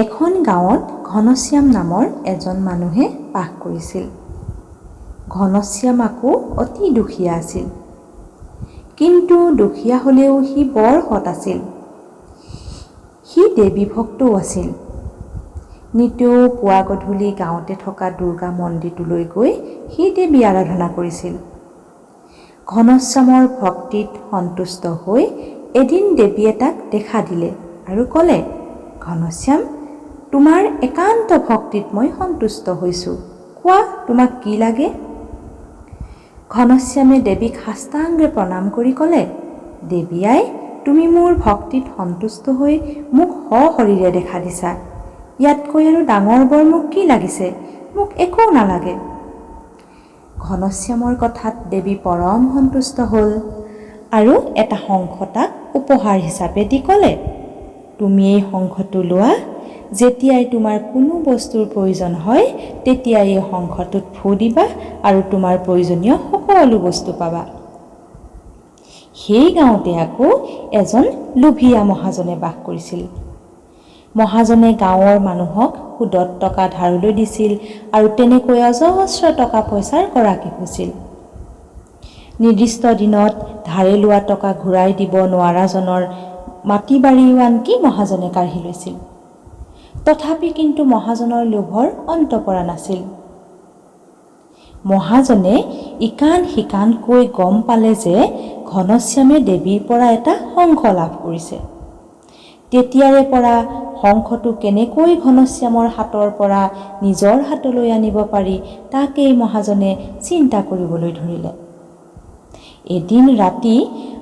এখন গাঁৱত ঘনশ্যাম নামৰ এজন মানুহে বাস কৰিছিল। ঘনশ্যাম আকৌ অতি দুখীয়া আছিল, কিন্তু দুখীয়া হ'লেও সি বৰ সৎ আছিল। সি দেৱী ভক্তও আছিল। নিতৌ পুৱা গধূলি গাঁৱতে থকা দুৰ্গা মন্দিৰটোলৈ গৈ সি দেৱী আৰাধনা কৰিছিল। ঘনশ্যামৰ ভক্তিত সন্তুষ্ট হৈ এদিন দেৱীয়ে তাক দেখা দিলে আৰু ক'লে, ঘনশ্যাম, তোমাৰ একান্ত ভক্তিত মই সন্তুষ্ট হৈছোঁ। কোৱা, তোমাক কি লাগে? ঘনশ্যামে দেৱীক সাষ্টাংগে প্ৰণাম কৰি ক'লে, দেৱী আই, তুমি মোৰ ভক্তিত সন্তুষ্ট হৈ মোক সশৰীৰে দেখা দিছা। ইয়াতকৈ আৰু ডাঙৰ বৰ মোক কি লাগিছে? মোক একো নালাগে। ঘনশ্যামৰ কথাত দেৱী পৰম সন্তুষ্ট হ'ল আৰু এটা শংখ তাক উপহাৰ হিচাপে দি ক'লে, তুমি এই শংখটো লোৱা। যেতিয়াই তোমাৰ কোনো বস্তুৰ প্ৰয়োজন হয় তেতিয়াই এই শংখটোত ফু দিবা আৰু তোমাৰ প্ৰয়োজনীয় সকলো বস্তু পাবা। সেই গাঁৱতে আকৌ এজন লোভীয়া মহাজনে বাস কৰিছিল। মহাজনে গাঁৱৰ মানুহক সুদত টকা ধাৰলৈ দিছিল আৰু তেনেকৈ অজস্ৰ টকা পইচাৰ গৰাকী হৈছিল। নিৰ্দিষ্ট দিনত ধাৰে লোৱা টকা ঘূৰাই দিব নোৱাৰাজনৰ মাটি বাৰীও আনকি মহাজনে কাঢ়ি লৈছিল। তথাপি কিন্তু মহাজনৰ লোভৰ অন্ত পৰা নাছিল। মহাজনে ইকান সিকানকৈ গম পালে যে ঘনশ্যামে দেৱীৰ পৰা এটা শংখ লাভ কৰিছে। তেতিয়াৰে পৰা শংখটো কেনেকৈ ঘনশ্যামৰ হাতৰ পৰা নিজৰ হাতলৈ আনিব পাৰি তাকেই মহাজনে চিন্তা কৰিবলৈ ধৰিলে। এদিন ৰাতি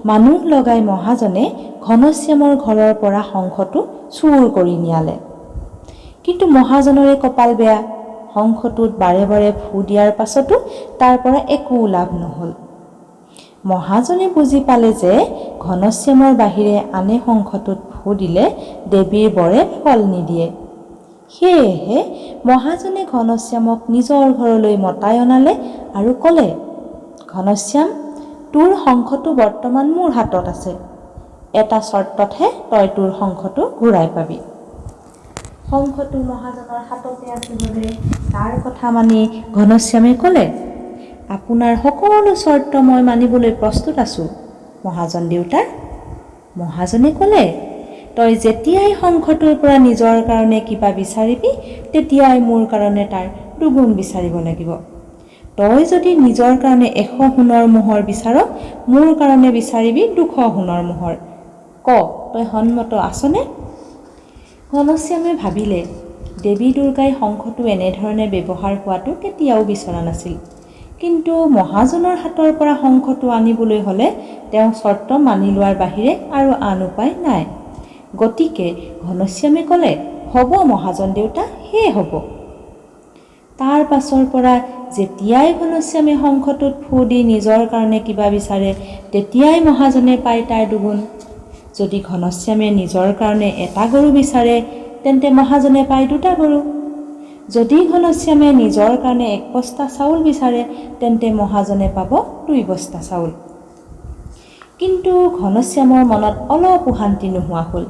মানুহ লগাই মহাজনে ঘনশ্যামৰ ঘৰৰ পৰা শংখটো চুৰ কৰি নিয়ালে। কিন্তু মহাজনৰে কপাল বেয়া, শংখটোত বাৰে বাৰে ফু দিয়াৰ পাছতো তাৰ পৰা একো লাভ নহ'ল। মহাজনে বুজি পালে যে ঘনশ্যামৰ বাহিৰে আনে শংখটোত ফু দিলে দেৱীৰ বৰে ফল নিদিয়ে। সেয়েহে মহাজনে ঘনশ্যামক নিজৰ ঘৰলৈ মতাই অনালে আৰু ক'লে, ঘনশ্যাম, তোৰ শংখটো বৰ্তমান মোৰ হাতত আছে। এটা চৰ্ততহে তই তোৰ শংখটো ঘূৰাই পাবি। শংখটো মহাজনৰ হাততে আছিল। তাৰ কথা মানি ঘনশ্যামে ক'লে, আপোনাৰ সকলো চৰ্ত মই মানিবলৈ প্ৰস্তুত আছোঁ মহাজন দেউতা। মহাজনে ক'লে, তই যেতিয়াই শংখটোৰ পৰা নিজৰ কাৰণে কিবা বিচাৰিবি তেতিয়াই মোৰ কাৰণে তাৰ দুগুণ বিচাৰিব লাগিব। তই যদি নিজৰ কাৰণে 100 সোণৰ মোহৰ বিচাৰ, মোৰ কাৰণে বিচাৰিবি 200 সোণৰ মোহৰ। ক, তই সন্মত আছনে? ঘনশ্যামে ভাবিলে, দেৱী দুৰ্গাই শংখটো এনেধৰণে ব্যৱহাৰ হোৱাটো কেতিয়াও বিচৰা নাছিল। কিন্তু মহাজনৰ হাতৰ পৰা শংখটো আনিবলৈ হ'লে তেওঁ চৰ্ত মানি লোৱাৰ বাহিৰে আৰু আন উপায় নাই। গতিকে ঘনশ্যামে ক'লে, হ'ব মহাজন দেউতা, সেয়ে হ'ব। তাৰ পাছৰ পৰা যেতিয়াই ঘনশ্যামে শংখটোত ফু দি নিজৰ কাৰণে কিবা বিচাৰে তেতিয়াই মহাজনে পায় তাৰ দুগুণ। যদি ঘনশ্যামে নিজৰ কাৰণে এটা গৰু বিচাৰে তেন্তে মহাজনে পায় 2টা গৰু। যদি ঘনশ্যামে নিজৰ কাৰণে 1 বস্তা চাউল বিচাৰে তেন্তে মহাজনে পাব 2 বস্তা চাউল। কিন্তু ঘনশ্যামৰ মনত অলপো শান্তি নোহোৱা হ'ল,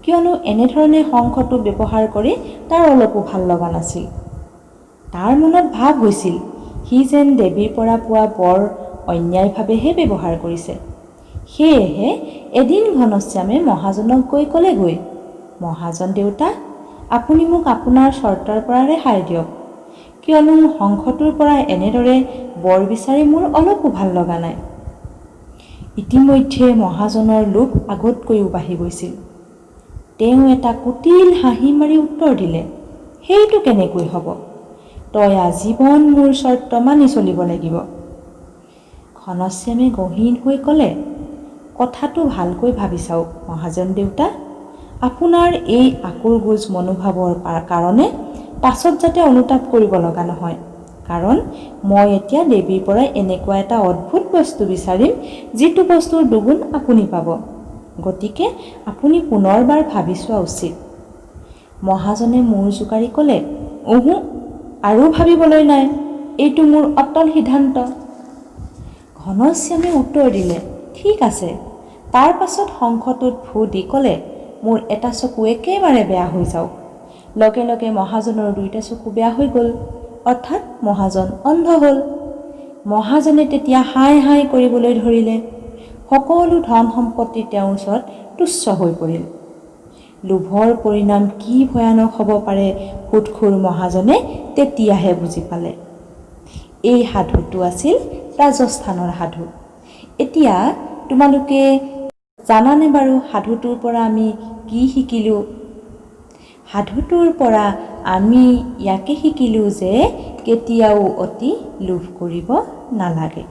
কিয়নো এনেধৰণে শংখটো ব্যৱহাৰ কৰি তাৰ অলপো ভাল লগা নাছিল। তাৰ মনত ভাৱ হৈছিল, সি যেন দেৱীৰ পৰা পোৱা বৰ অন্যায়ভাৱেহে ব্যৱহাৰ কৰিছে। সেয়েহে এদিন ঘনশ্যামে মহাজনক গৈ ক'লেগৈ, মহাজন দেউতা, আপুনি মোক আপোনাৰ চৰ্তৰ পৰা ৰেহাই দিয়ক, কিয়নো শংখটোৰ পৰা এনেদৰে বৰ বিচাৰি মোৰ অলপো ভাল লগা নাই। ইতিমধ্যে মহাজনৰ লোভ আগতকৈও বাঢ়ি গৈছিল। তেওঁ এটা কুটিল হাঁহি মাৰি উত্তৰ দিলে, সেইটো কেনেকৈ হ'ব? তই আজীৱন মোৰ চৰ্ত মানি চলিব লাগিব। ঘনশ্যামে গহীন হৈ ক'লে, কথাটো ভালকৈ ভাবি চাওক মহাজন দেউতা। আপোনাৰ এই আকুৰগোজ মনোভাৱৰ কাৰণে পাছত যাতে অনুতাপ কৰিব লগা নহয়, কাৰণ মই এতিয়া দেৱীৰ পৰা এনেকুৱা এটা অদ্ভুত বস্তু বিচাৰিম যিটো বস্তুৰ দুগুণ আপুনি পাব। গতিকে আপুনি পুনৰবাৰ ভাবি চোৱা উচিত। মহাজনে মূৰ জোকাৰি ক'লে, আৰু ভাবিবলৈ নাই, এইটো মোৰ অটল সিদ্ধান্ত। ঘনশ্যামে উত্তৰ দিলে, ঠিক আছে। তাৰ পাছত শংখটোত ফু দি ক'লে, মোৰ এটা চকু একেবাৰে বেয়া হৈ যাওক, লগে লগে মহাজনৰ দুইটা চকু বেয়া হৈ গ'ল, অৰ্থাৎ মহাজন অন্ধ হ'ল। মহাজনে তেতিয়া হাই হাই কৰিবলৈ ধৰিলে। সকলো ধন সম্পত্তি তেওঁৰ ওচৰত তুচ্ছ হৈ পৰিল। লোভৰ পৰিণাম কি ভয়ানক হ'ব পাৰে সুদখোৰ মহাজনে তেতিয়াহে বুজি পালে। এই সাধুটো আছিল ৰাজস্থানৰ সাধু। এতিয়া তোমালোকে জানানে বাৰু সাধুটোৰ পৰা আমি কি শিকিলোঁ? সাধুটোৰ পৰা আমি ইয়াকে শিকিলোঁ যে কেতিয়াও অতি লোভ কৰিব নালাগে।